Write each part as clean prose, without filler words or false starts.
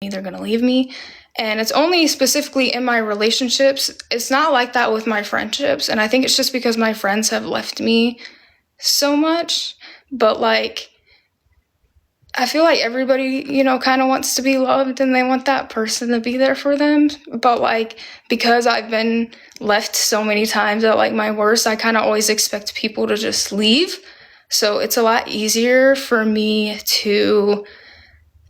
they're gonna leave me. And it's only specifically in my relationships. It's not like that with my friendships. And I think it's just because my friends have left me so much. But like, I feel like everybody, kind of wants to be loved and they want that person to be there for them. But like, because I've been left so many times at like my worst, I kind of always expect people to just leave. So it's a lot easier for me to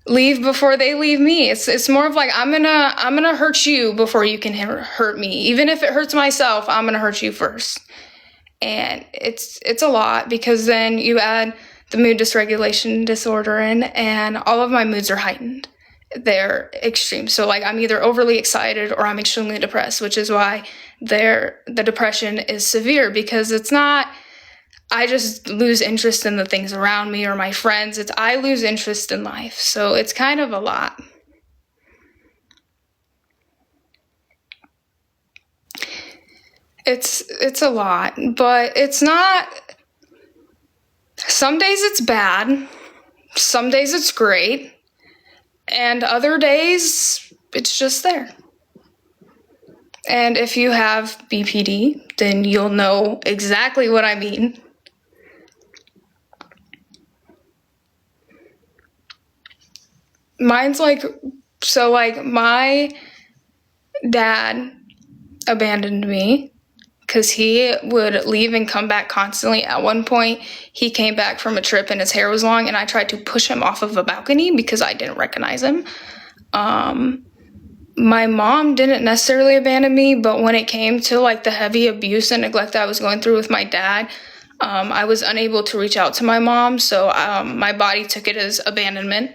leave before they leave me. It's more of like, I'm gonna hurt you before you can hurt me. Even if it hurts myself, I'm gonna hurt you first. And it's a lot, because then you add the mood dysregulation disorder in, and all of my moods are heightened. They're extreme. So like, I'm either overly excited or I'm extremely depressed, which is why the depression is severe, because it's not I just lose interest in the things around me or my friends. It's I lose interest in life. So it's kind of a lot. It's a lot, but it's not. Some days it's bad. Some days it's great. And other days it's just there. And if you have BPD, then you'll know exactly what I mean. Mine's like, so like my dad abandoned me because he would leave and come back constantly. At one point, he came back from a trip and his hair was long, and I tried to push him off of a balcony because I didn't recognize him. My mom didn't necessarily abandon me, but when it came to like the heavy abuse and neglect that I was going through with my dad, I was unable to reach out to my mom, so my body took it as abandonment.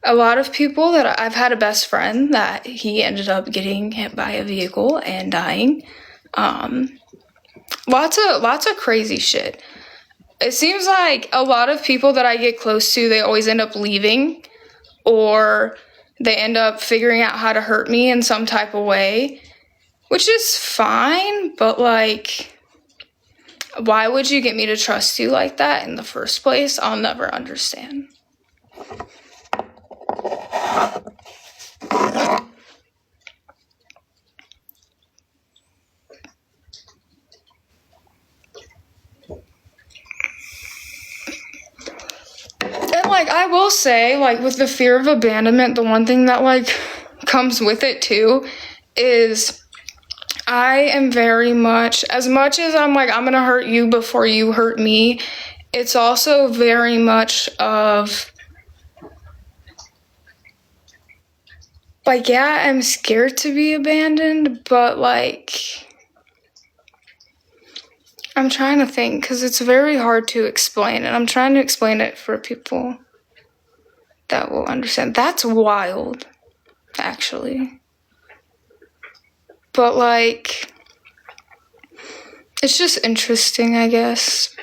A lot of people that I've had a best friend that he ended up getting hit by a vehicle and dying. Lots of crazy shit. It seems like a lot of people that I get close to, they always end up leaving, or they end up figuring out how to hurt me in some type of way, which is fine, but like, why would you get me to trust you like that in the first place? I'll never understand. And like, I will say, like, with the fear of abandonment, the one thing that like comes with it too is I am very much as I'm like, I'm gonna hurt you before you hurt me, it's also very much of like, yeah, I'm scared to be abandoned, but like, I'm trying to think, because it's very hard to explain, and I'm trying to explain it for people that will understand. That's wild, actually. But like, it's just interesting, I guess.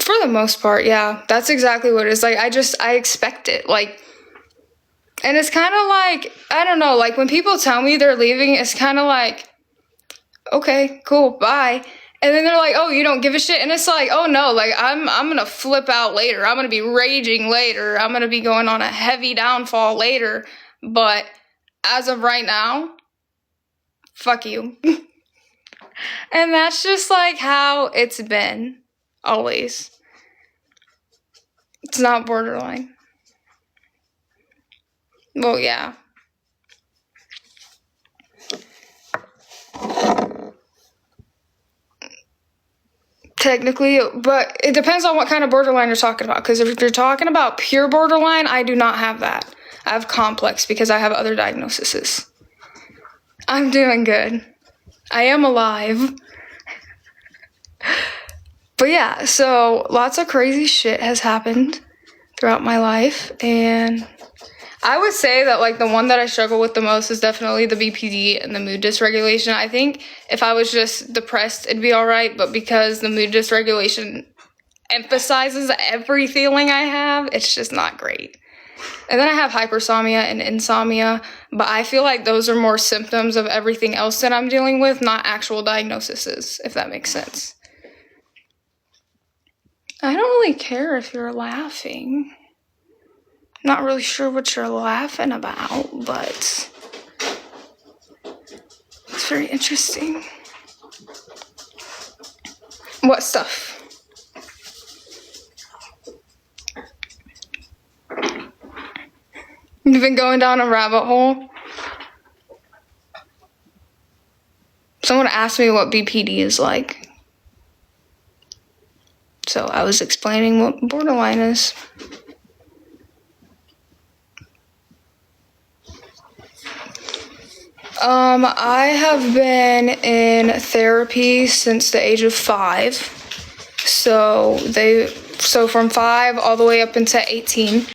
For the most part, yeah, that's exactly what it is. Like, I expect it. Like, and it's kind of like, I don't know, like when people tell me they're leaving, it's kind of like, okay, cool, bye. And then they're like, oh, you don't give a shit. And it's like, oh no, like I'm gonna flip out later. I'm gonna be raging later. I'm gonna be going on a heavy downfall later. But as of right now, fuck you. And that's just like how it's been, always. It's not borderline. Well, yeah. Technically, but it depends on what kind of borderline you're talking about. Because if you're talking about pure borderline, I do not have that. I have complex because I have other diagnoses. I'm doing good. I am alive. But yeah, so lots of crazy shit has happened throughout my life, and I would say that like the one that I struggle with the most is definitely the BPD and the mood dysregulation. I think if I was just depressed, it'd be all right, but because the mood dysregulation emphasizes every feeling I have, it's just not great. And then I have hypersomnia and insomnia, but I feel like those are more symptoms of everything else that I'm dealing with, not actual diagnoses, if that makes sense. I don't really care if you're laughing. Not really sure what you're laughing about, but it's very interesting. What stuff? You've been going down a rabbit hole? Someone asked me what BPD is like. So I was explaining what borderline is. I have been in therapy since the age of 5. So from 5 all the way up into 18.